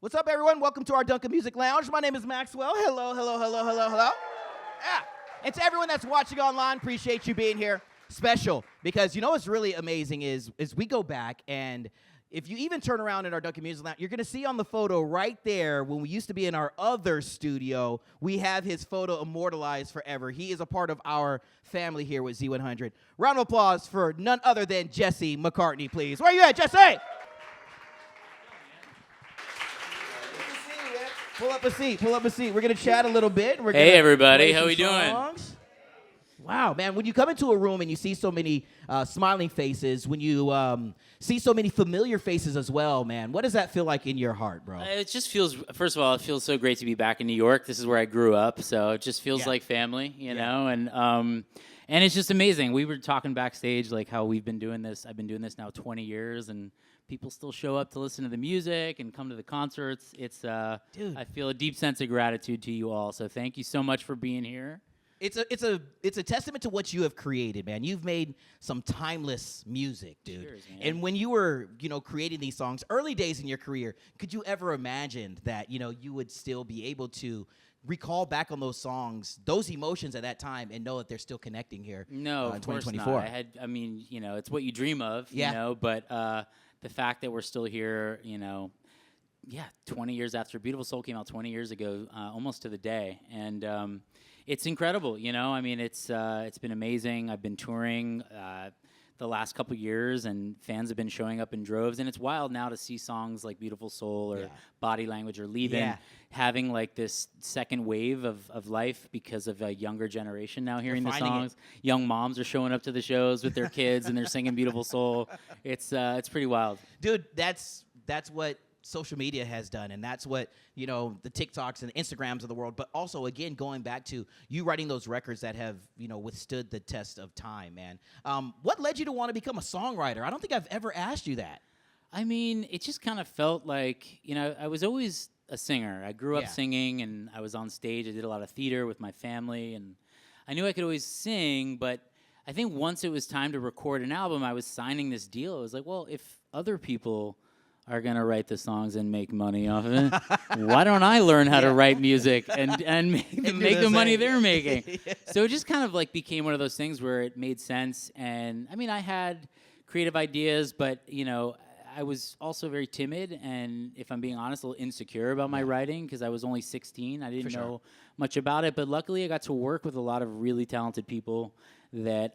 What's up, everyone? Welcome to our Dunkin Music Lounge. My name is Maxwell. Hello, hello, hello, hello, hello. Yeah. And to everyone that's watching online, appreciate you being here. Special, because you know what's really amazing is we go back, and if you even turn around in our Dunkin Music Lounge, you're going to see on the photo right there, when we used to be in our other studio, we have his photo immortalized forever. He is a part of our family here with Z100. Round of applause for none other than Jesse McCartney, please. Where you at, Jesse? Pull up a seat. Pull up a seat. We're going to chat a little bit. Hey, everybody. How we doing? Wow, man. When you come into a room and you see so many smiling faces, when you see so many familiar faces as well, man, what does that feel like in your heart, bro? It just feels, first of all, it feels so great to be back in New York. This is where I grew up, so it just feels like family, you know? And it's just amazing. We were talking backstage, like, how we've been doing this. I've been doing this now 20 years, and people still show up to listen to the music and come to the concerts. It's, Dude. I feel a deep sense of gratitude to you all, so thank you so much for being here. It's a testament to what you have created, man. You've made some timeless music, dude. Cheers, man. And when you were, creating these songs, early days in your career, could you ever imagine that, you would still be able to recall back on those songs, those emotions at that time, and know that they're still connecting here? No, in of course 2024. not. It's what you dream of, you know, but the fact that we're still here, 20 years after Beautiful Soul came out 20 years ago, almost to the day. And it's incredible, it's been amazing. I've been touring the last couple years, and fans have been showing up in droves. And it's wild now to see songs like Beautiful Soul or Body Language or Leavin' having like this second wave of life because of a younger generation now hearing the songs. Young moms are showing up to the shows with their kids and they're singing Beautiful Soul. It's pretty wild. Dude, that's what social media has done, and that's what the TikToks and the Instagrams of the world, but also again going back to you writing those records that have withstood the test of time, man. What led you to want to become a songwriter? I don't think I've ever asked you that. It just kind of felt like I was always a singer. I grew up singing, and I was on stage. I did a lot of theater with my family, and I knew I could always sing, but I think once it was time to record an album, I was signing this deal. I was like, well, if other people are going to write the songs and make money off of it, why don't I learn how to write music and make the money they're making? So it just kind of like became one of those things where it made sense. And I had creative ideas, but I was also very timid, and if I'm being honest, a little insecure about my writing because I was only 16. I didn't know much about it, but luckily I got to work with a lot of really talented people that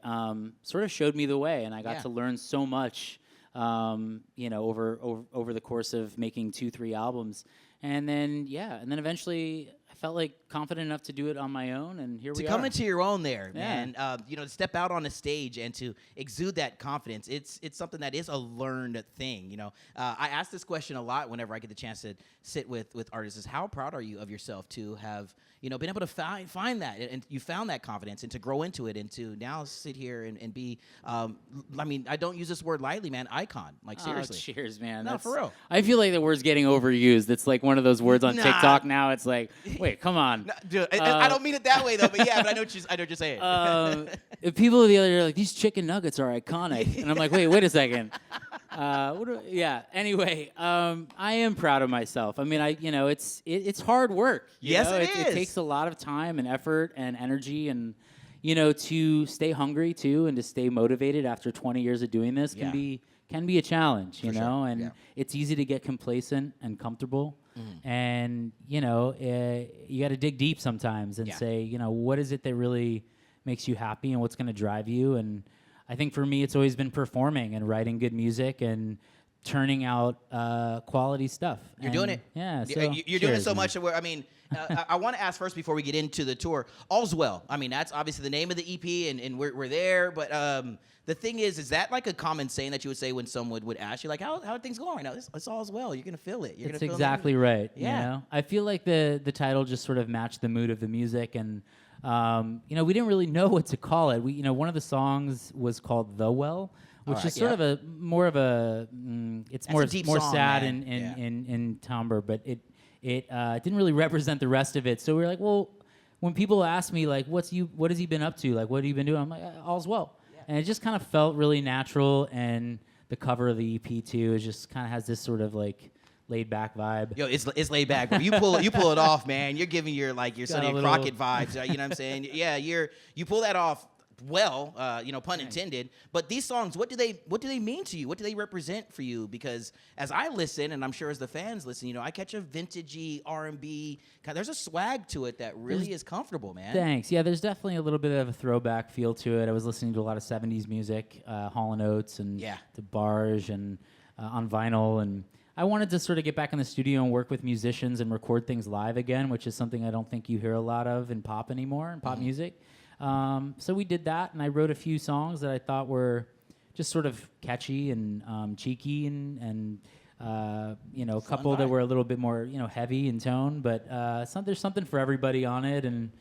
sort of showed me the way, and I got to learn so much over the course of making 2-3 albums. And then eventually I felt like confident enough to do it on my own, and here we are. To come into your own there, man. To step out on a stage and to exude that confidence, it's something that is a learned thing, I ask this question a lot whenever I get the chance to sit with artists, is how proud are you of yourself to have, been able to find that, and you found that confidence, and to grow into it, and to now sit here and be, I don't use this word lightly, man, icon, like seriously. Oh, cheers, man. No, for real. I feel like the word's getting overused. It's like one of those words on TikTok now. It's like, wait, come on. No, dude, I don't mean it that way, though, but but I know what you're saying. If people the other day are like, these chicken nuggets are iconic. And I'm like, wait a second. Anyway, I am proud of myself. It's hard work. Yes, it is. It takes a lot of time and effort and energy, and to stay hungry too, and to stay motivated after 20 years of doing this can be a challenge. And it's easy to get complacent and comfortable. And you got to dig deep sometimes and say, what is it that really makes you happy, and what's going to drive you? And I think for me, it's always been performing and writing good music and turning out quality stuff. You're doing it. Yeah. So you're doing it so much. I want to ask first before we get into the tour. All's Well. That's obviously the name of the EP, and we're there. But the thing is that like a common saying that you would say when someone would ask you, like, how are things going? No, it's all's well. You're gonna feel it. It's exactly right. Yeah. I feel like the title just sort of matched the mood of the music, and we didn't really know what to call it. One of the songs was called The Well, which is sort of a more of a it's more song, sad man. in timbre, but it didn't really represent the rest of it. So we were like, well, when people ask me like, what has he been up to? Like, what have you been doing? I'm like, all's well. And it just kind of felt really natural, and the cover of the EP too, it just kind of has this sort of like laid back vibe. Yo, it's laid back, bro. You pull it off, man. You're giving your Sonny little... Crockett vibes. You know what I'm saying? Yeah, you pull that off well, pun intended. But these songs, what do they mean to you? What do they represent for you? Because as I listen, and I'm sure as the fans listen, I catch a vintagey R&B. There's a swag to it that really is comfortable, man. Thanks. Yeah, there's definitely a little bit of a throwback feel to it. I was listening to a lot of 70s music, Hall & Oates and to Barge and on vinyl, and I wanted to sort of get back in the studio and work with musicians and record things live again, which is something I don't think you hear a lot of in pop anymore, in pop music. So we did that, and I wrote a few songs that I thought were just sort of catchy and cheeky and a couple that were a little bit more heavy in tone, but there's something for everybody on it, and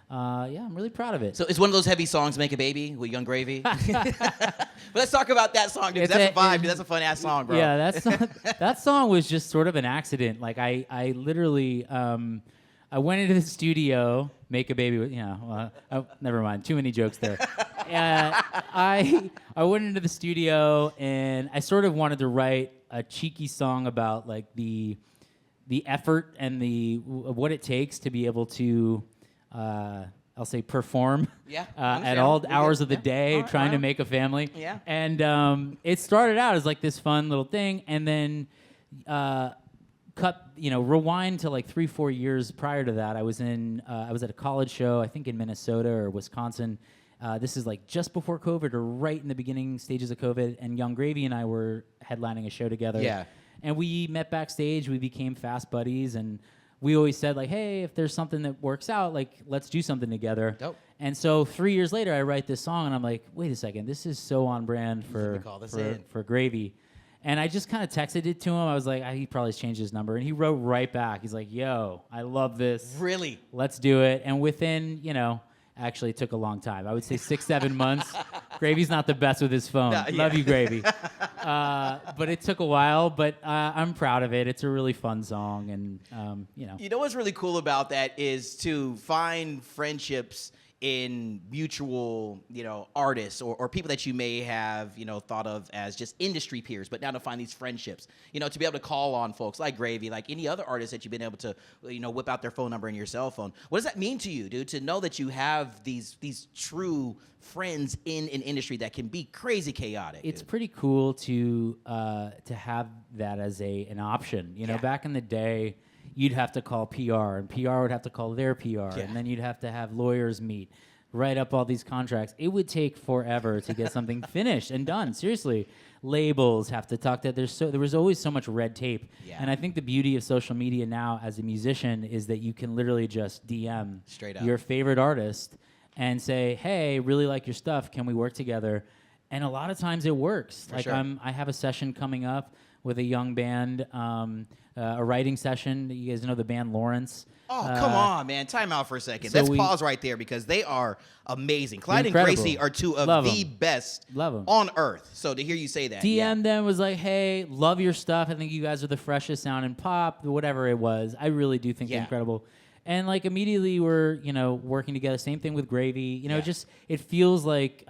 I'm really proud of it. So it's one of those heavy songs, Make a Baby with Young Gravy. But let's talk about that song, dude. That's a vibe, dude. That's a fun ass song, bro. Yeah, that song was just sort of an accident. Like I literally I went into the studio, Make a Baby with never mind, too many jokes there. I went into the studio and I sort of wanted to write a cheeky song about like the effort and what it takes to be able to I'll say perform at all hours of the day, trying to make a family. Yeah. And it started out as like this fun little thing, and then rewind to like 3-4 years prior to that. I was at a college show, I think in Minnesota or Wisconsin. This is like just before COVID or right in the beginning stages of COVID, and Young Gravy and I were headlining a show together. Yeah. And we met backstage, we became fast buddies, and we always said like, hey, if there's something that works out, like let's do something together. Dope. And so 3 years later, I write this song, and I'm like, wait a second, this is so on brand for Gravy. And I just kind of texted it to him. I was like, he probably changed his number. And he wrote right back. He's like, yo, I love this. Really? Let's do it. And within, actually it took a long time. I would say 6-7 months. Gravy's not the best with his phone. Love you, Gravy. But it took a while, but I'm proud of it. It's a really fun song. And, You know what's really cool about that is to find friendships in mutual, artists or people that you may have, thought of as just industry peers, but now to find these friendships, to be able to call on folks like Gravy, like any other artist that you've been able to, whip out their phone number in your cell phone. What does that mean to you, dude, to know that you have these true friends in an industry that can be crazy chaotic? It's pretty cool to have that as an option. Back in the day, you'd have to call PR, and PR would have to call their PR, and then you'd have to have lawyers meet, write up all these contracts. It would take forever to get something finished and done. Seriously, labels have to talk to. There was always so much red tape, and I think the beauty of social media now as a musician is that you can literally just DM straight up your favorite artist and say, "Hey, really like your stuff. Can we work together?" And a lot of times it works. I have a session coming up with a young band. A writing session. You guys know the band Lawrence. Oh, come on, man. Time out for a second. Let's pause right there because they are amazing. Clyde and Gracie are two of the best on earth. So to hear you say that. DM them was like, hey, love your stuff. I think you guys are the freshest sound in pop, whatever it was. I really do think they're incredible. And like immediately we're, working together. Same thing with Gravy. It feels like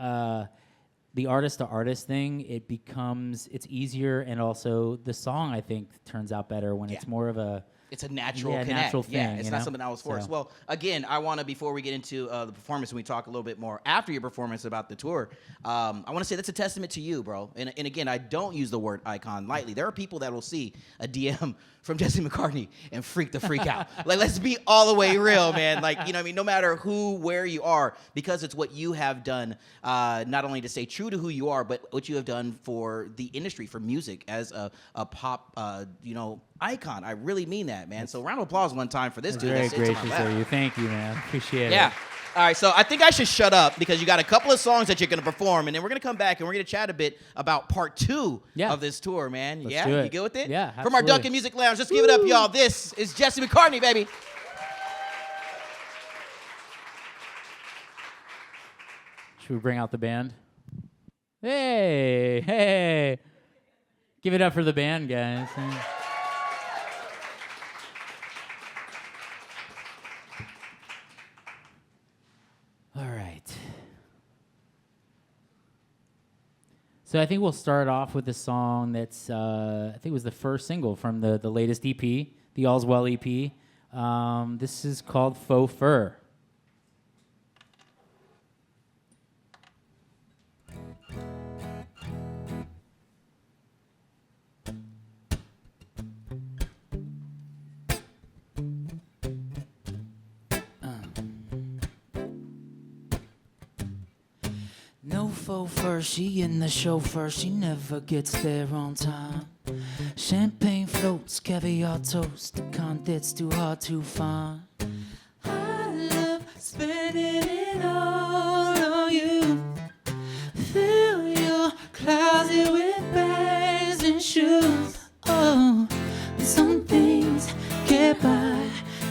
the artist-to-artist thing, it's easier, and also the song, I think, turns out better when it's more of a... It's a natural connect. Natural thing, it's not something that was forced. So. Well, again, I want to, before we get into the performance, and we talk a little bit more after your performance about the tour, I want to say that's a testament to you, bro. And again, I don't use the word icon lightly. There are people that will see a DM from Jesse McCartney and freak the freak out. Like, let's be all the way real, man. Like, no matter where you are, because it's what you have done, not only to stay true to who you are, but what you have done for the industry, for music as a pop, icon. I really mean that, man. So round of applause one time for this dude. Very gracious of you. Thank you, man. Appreciate it. Yeah. All right, so I think I should shut up because you got a couple of songs that you're going to perform, and then we're going to come back and we're going to chat a bit about part 2 of this tour, man. Let's do it. You good with it? Yeah, absolutely. From our Dunkin Music Lounge, let's give it up, y'all. This is Jesse McCartney, baby. Should we bring out the band? Hey. Give it up for the band, guys. All right. So I think we'll start off with a song that's, I think it was the first single from the latest EP, the All's Well EP. This is called Faux Fur. No faux fur, she in the chauffeur, she never gets there on time. Champagne floats, caviar toast, the content's too hard to find. I love spending it all on you. Fill your closet with bags and shoes. Oh, some things get by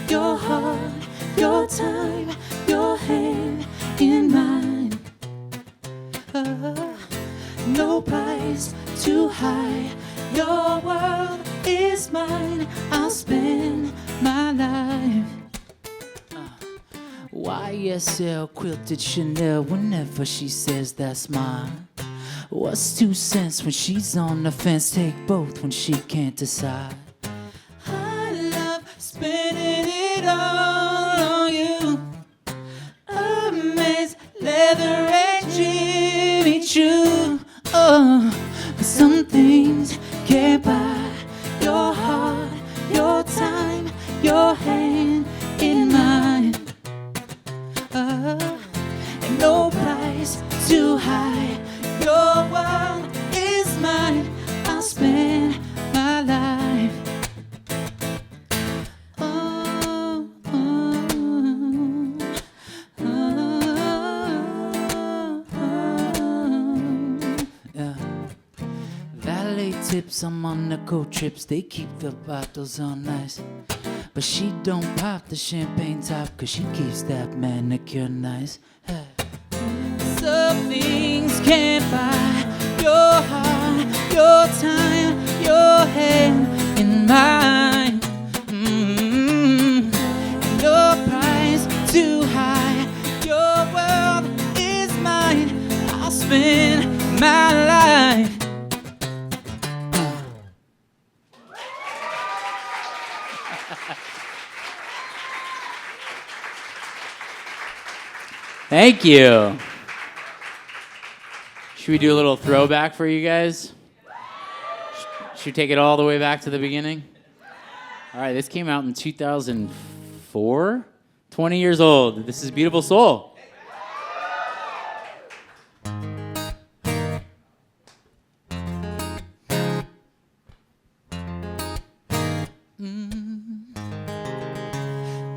your heart, your time, your hand in mine. No price too high. Your world is mine. I'll spend my life. YSL quilted Chanel whenever she says that's mine. What's 2 cents when she's on the fence? Take both when she can't decide. I love spending it all on you. Hermes, leather and Jimmy Choo. Oh, but some things can't buy your heart, your time, your hand in mine. And no price too high. Your world is mine. I'll spend my life. Oh, oh, oh, oh, yeah. Valet tips on Monaco trips, they keep the bottles on ice. But she don't pop the champagne top, cause she keeps that manicure nice. Hey. Some things can't buy your heart, your time, your hand in mine. And your price too high. Your world is mine. I'll spend my life. Thank you. Should we do a little throwback for you guys? Should we take it all the way back to the beginning? All right, this came out in 2004. 20 years old. This is Beautiful Soul.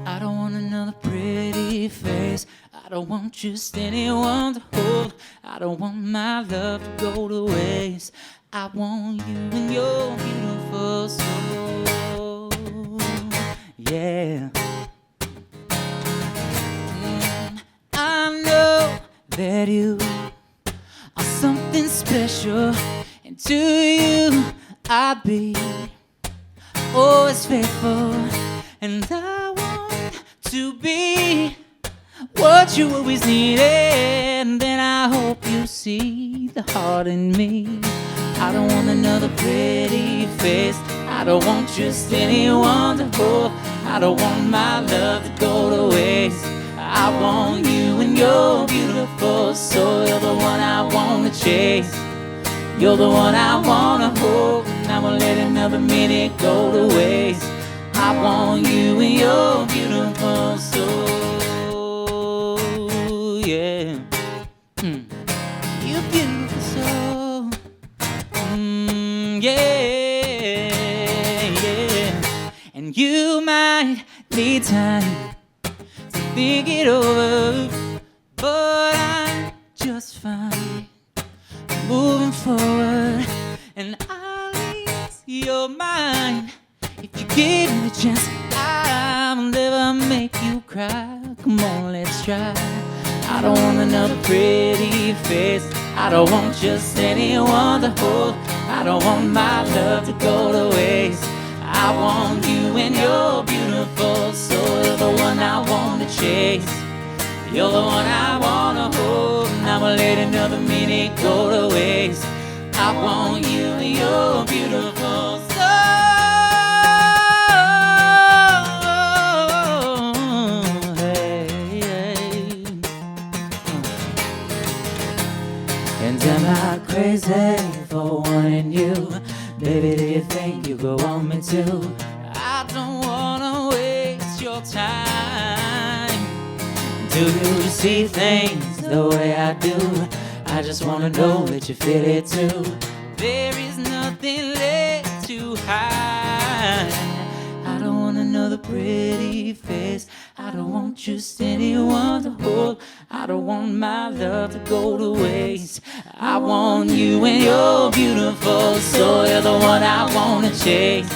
I don't want another pretty face. I don't want just anyone to hold. I don't want my love to go to waste. I want you and your beautiful soul. Yeah. I know that you are something special, and to you I'll be always faithful, and I want to be what you always needed. And then I hope you see the heart in me. I don't want another pretty face. I don't want just anyone to hold. I don't want my love to go to waste. I want you and your beautiful soul. You're the one I want to chase. You're the one I want to hold. And I won't let another minute go to waste. I want you and your beautiful soul. Yeah. You beautiful soul. Yeah, yeah. And you might need time to think it over, but I'm just fine moving forward. And I'll ease your mind if you give me a chance. I'll never make you cry. Come on, let's try. I don't want another pretty face. I don't want just anyone to hold. I don't want my love to go to waste. I want you and your beautiful soul. You're the one I want to chase. You're the one I want to hold. And I won't let another minute go to waste. I want you and your beautiful soul. Hey, hey. And am I crazy for wanting you? Baby, do you think you could want me too? I don't wanna waste your time. Do you see things the way I do? I just wanna know that you feel it too. There is nothing left to hide. I don't want another pretty face. I don't want just anyone to hold. I don't want my love to go to waste. I want you and your beautiful soul. You're the one I wanna chase.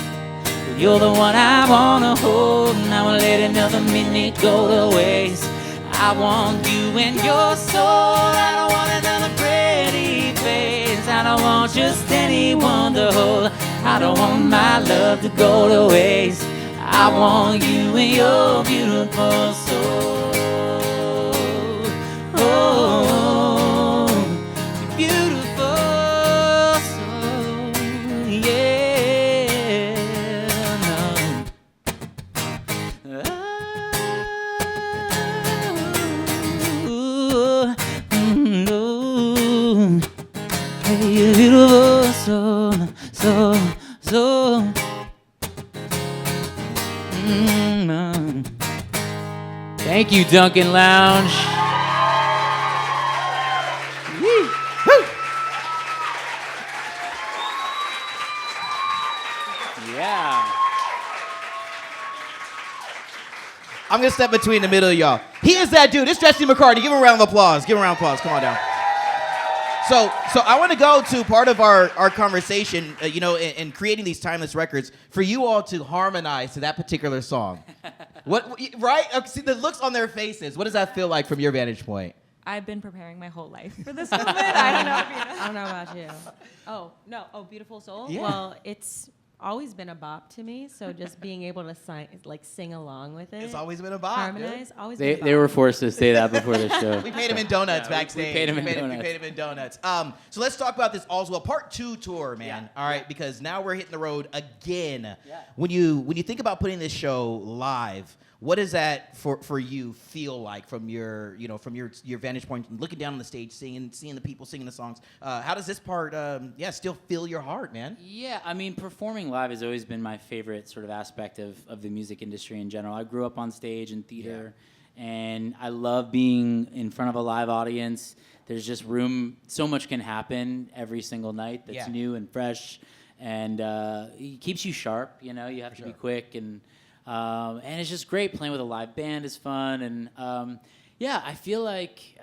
You're the one I wanna hold. And I won't let another minute go to waste. I want you and your soul. I don't want another pretty face. I don't want just anyone to hold. I don't want my love to go to waste. I want you and your beautiful soul. Oh, your beautiful soul. Yeah, no. Hey, your beautiful soul, soul, soul. Thank you, Dunkin Lounge. Woo. Yeah. I'm gonna step between the middle of y'all. He is that dude. It's Jesse McCartney. Give him a round of applause. Give him a round of applause. Come on down. So I want to go to part of our conversation, in creating these timeless records, for you all to harmonize to that particular song. What, right? See the looks on their faces. What does that feel like from your vantage point? I've been preparing my whole life for this moment. I don't know if you know. I don't know about you. Oh, no. Oh, Beautiful Soul? Yeah. Well, it's always been a bop to me, so just being able to sing along with it. It's always been a bop. Harmonize, Dude. always been a bop. They were forced to say that before the show. We paid him in donuts backstage. We paid him in We donuts. paid him in donuts. So let's talk about this All's Well Part 2 tour, man. Yeah. All right, because now we're hitting the road again. Yeah. When you think about putting this show live, what does that for you feel like from your vantage point, looking down on the stage, seeing the people singing the songs? How does this part still fill your heart, man? Yeah, I mean, performing live has always been my favorite sort of aspect of the music industry in general. I grew up on stage and theater, and I love being in front of a live audience. There's just room, so much can happen every single night that's new and fresh, and it keeps you sharp, you have to be quick, and it's just great. Playing with a live band is fun, and I feel like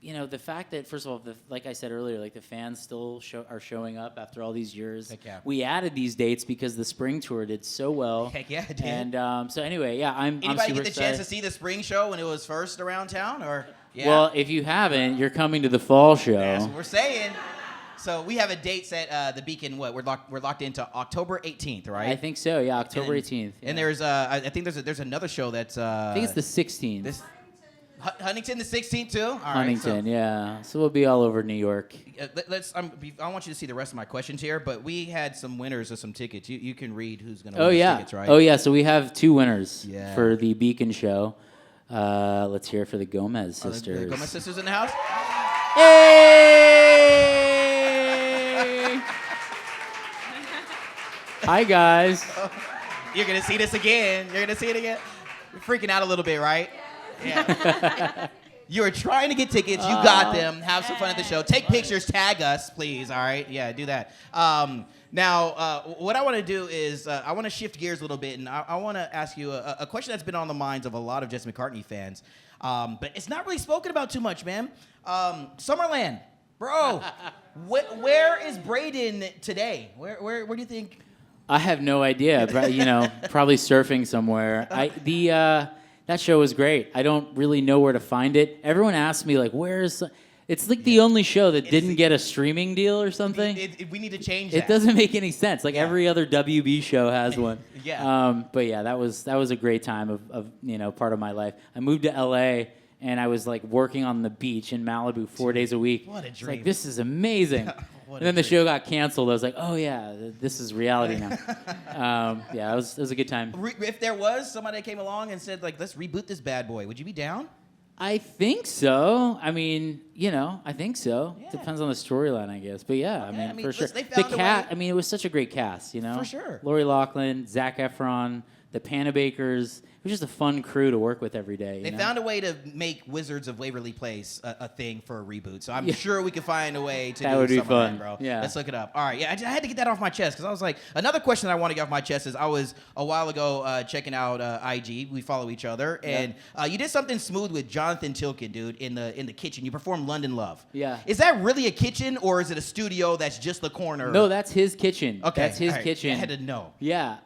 the fact that, first of all, like I said earlier, like the fans still are showing up after all these years. Heck yeah. We added these dates because the spring tour did so well. Heck yeah, it did. And so anyway, I'm Anybody super get the excited. chance to see the spring show when it was first around town, or? Yeah. Well, if you haven't, you're coming to the fall show. That's what we're saying. So we have a date set, the Beacon. What we're locked into October 18th, right? I think so. Yeah, October 18th. Yeah. And there's I think there's another show that's I think it's the 16th. Huntington the 16th too. All Huntington, right, so, yeah. So we'll be all over New York. I want you to see the rest of my questions here, but we had some winners of some tickets. You can read who's going to Oh win yeah. tickets, right? Oh yeah. So we have 2 winners Yeah. for the Beacon show. Let's hear it for the Gomez Oh, sisters. the Gomez sisters in the house. Hey! Hi guys. You're gonna see this again. You're gonna see it again. You're freaking out a little bit, right? Yeah. You were trying to get tickets. You got them. Have some fun at the show. Take pictures. Tag us, please. All right. Yeah, do that. Now, what I want to do is I want to shift gears a little bit, and I want to ask you a question that's been on the minds of a lot of Jesse McCartney fans, but it's not really spoken about too much, man. Summerland, bro. Where is Braden today? Where do you think? I have no idea, but probably surfing somewhere. That show was great. I don't really know where to find it. Everyone asks me like, "Where's?" It's like the only show that didn't get a streaming deal or something. We need to change that. It doesn't make any sense. Like every other WB show has one. Yeah. But yeah, that was a great time of part of my life. I moved to LA and I was like working on the beach in Malibu 4 days a week. What a It's dream. like, this is amazing. And then the show got canceled. I was like, oh yeah, this is reality now. Yeah, it was a good time. If there was somebody that came along and said, like, let's reboot this bad boy, would you be down? I think so. I mean, I think so. Yeah. Depends on the storyline, I guess. But yeah, Okay, I mean, for sure. they The found a cast. way. I mean, it was such a great cast. For sure. Lori Loughlin, Zac Efron, the Panabakers. It was just a fun crew to work with every day. They found a way to make Wizards of Waverly Place a thing for a reboot. So I'm sure we could find a way to That do would be Summerland, fun. bro. Yeah. Let's look it up. All right. Yeah, I had to get that off my chest because I was like, another question that I want to get off my chest is I was a while ago checking out IG. We follow each other, and you did something smooth with Jonathan Tilkin, dude, in the kitchen. You performed London Love. Yeah. Is that really a kitchen or is it a studio that's just the corner? No, that's his kitchen. Okay. That's his all right. kitchen. I had to know. Yeah.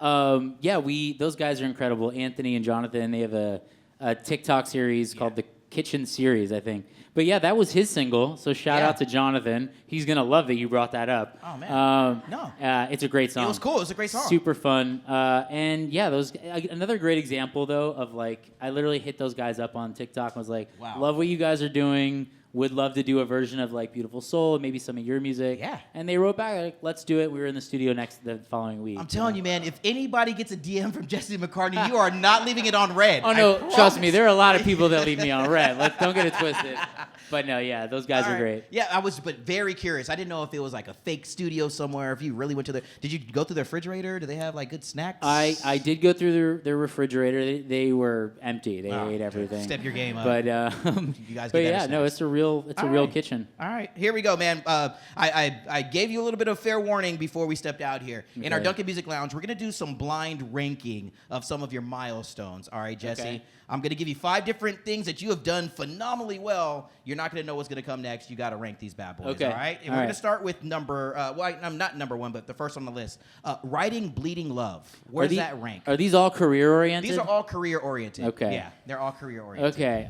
Those guys are incredible. Anthony and Jonathan, they have a TikTok series called the Kitchen Series, I think. But yeah, that was his single. So shout out to Jonathan. He's gonna love that you brought that up. Oh man. It's a great song. It was cool. It was a great song. Super fun. And yeah, another great example though of like I literally hit those guys up on TikTok and was like, Wow. love what you guys are doing. Would love to do a version of like Beautiful Soul, maybe some of your music. Yeah. And they wrote back like, let's do it. We were in the studio the following week. I'm telling you, man, if anybody gets a DM from Jesse McCartney, you are not leaving it on red. Oh no, I trust promise. me, there are a lot of people that leave me on red. Don't get it twisted. But no, yeah, those guys All are right. great. Yeah, I was but very curious. I didn't know if it was like a fake studio somewhere, if you really went to their... Did you go through their refrigerator? Do they have like good snacks? I did go through their refrigerator. They were empty. They ate everything. Step your game up. But you guys but get better yeah, no, snacks. it's a real right. kitchen. All right, here we go, man. I gave you a little bit of fair warning before we stepped out here. In our Okay. Dunkin Music Lounge, we're going to do some blind ranking of some of your milestones. All right, Jesse? Okay. I'm going to give you 5 different things that you have done phenomenally well. You're not going to know what's going to come next. You got to rank these bad boys, Okay. all right? And All we're going right. to start with I'm not number 1, but the first on the list. Writing Bleeding Love. Where does that rank? Are these all career oriented? These are all career-oriented. Okay. Yeah, they're all career-oriented. Okay.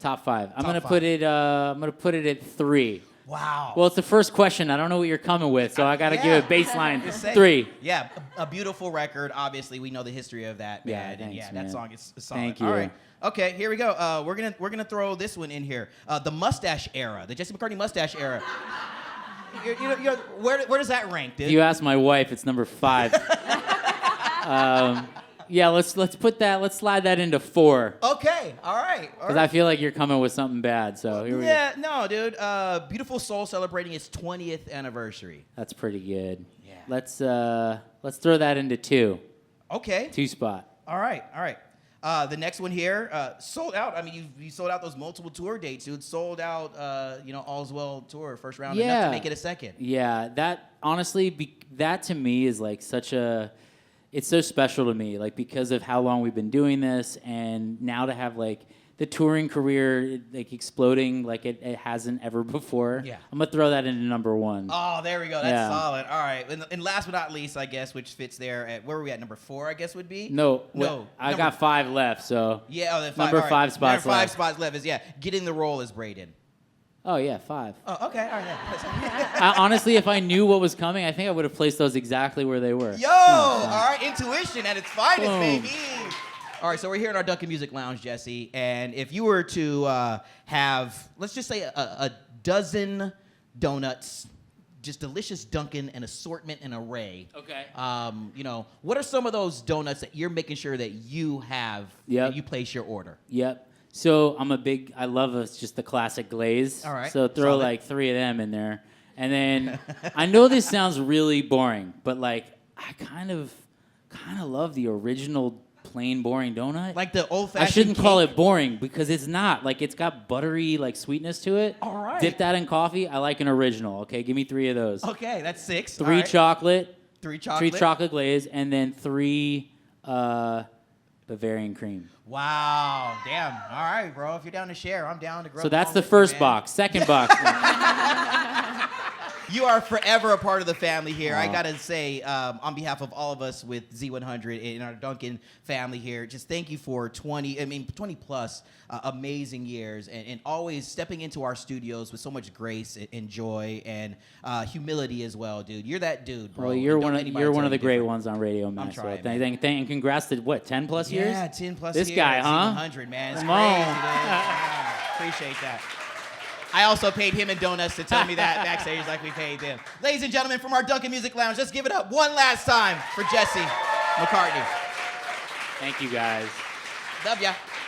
Top 5. I'm Top gonna 5. put it. I'm gonna put it at 3. Wow. Well, it's the first question. I don't know what you're coming with, so I gotta give it baseline Just say- 3. Yeah, a beautiful record. Obviously, we know the history of that. Yeah, man. And thanks, that man. song is solid. Thank you. All right. Okay, here we go. We're gonna throw this one in here. The mustache era, the Jesse McCartney mustache era. Where does that rank, dude? If you ask my wife, it's number 5. Yeah, let's put that. Let's slide that into 4. Okay. All right. Because I feel like you're coming with something bad. So here we go. Yeah. No, dude. Beautiful Soul celebrating its 20th anniversary. That's pretty good. Yeah. Let's throw that into 2. Okay. 2 spot. All right. The next one here, sold out. I mean, you sold out those multiple tour dates, dude. Sold out, All's Well tour, first round, enough to make it a second. Yeah, that honestly, that to me is like it's so special to me, like because of how long we've been doing this, and now to have like the touring career like exploding like it hasn't ever before. Yeah. I'm gonna throw that into number 1. Oh, there we go. That's Yeah. solid. All right. And last but not least, I guess, which fits there at, where were we at? Number 4, I guess, would be? No, No. I got 5 left, so. Yeah, then 5. Number all right. 5 spots Number 5 left. spots left is, getting the role as Braden. Oh yeah, 5. Oh, okay. All right. Honestly, if I knew what was coming, I think I would have placed those exactly where they were. Yo! All right. Intuition at its finest, Boom. baby. All right, so we're here in our Dunkin Music Lounge, Jesse, and if you were to have, let's just say, a dozen donuts, just delicious Dunkin', an assortment, an array. Okay. What are some of those donuts that you're making sure that you have when you place your order? Yep. So I love just the classic glaze. All right, So throw solid. like 3 of them in there. And then I know this sounds really boring, but like I kind of love the original plain boring donut. Like the old-fashioned I shouldn't call cake? it boring because it's not. Like it's got buttery like sweetness to it. All right. Dip that in coffee. I like an original. Okay, give me 3 of those. Okay, that's 6. 3 All right. chocolate. 3 chocolate. 3 chocolate glaze, and then 3 Bavarian cream. Wow. Damn. All right, bro. If you're down to share, I'm down to grow. So that's the first box. Second box. You are forever a part of the family here. I Aw. got to say, on behalf of all of us with Z100 in our Dunkin' family here, just thank you for 20 plus amazing years and always stepping into our studios with so much grace and joy and humility as well, dude. You're that dude, bro. Well, you're Don't one let of anybody one tell of the you great different. ones on Radio Max. trying, So man. and congrats to what 10 plus years? Yeah, 10 plus This years. guy, huh? Z100, man. It's Come crazy, on. dude. Yeah, appreciate that. I also paid him in donuts to tell me that backstage like we paid them. Ladies and gentlemen, from our Dunkin Music Lounge, let's give it up one last time for Jesse McCartney. Thank you, guys. Love ya.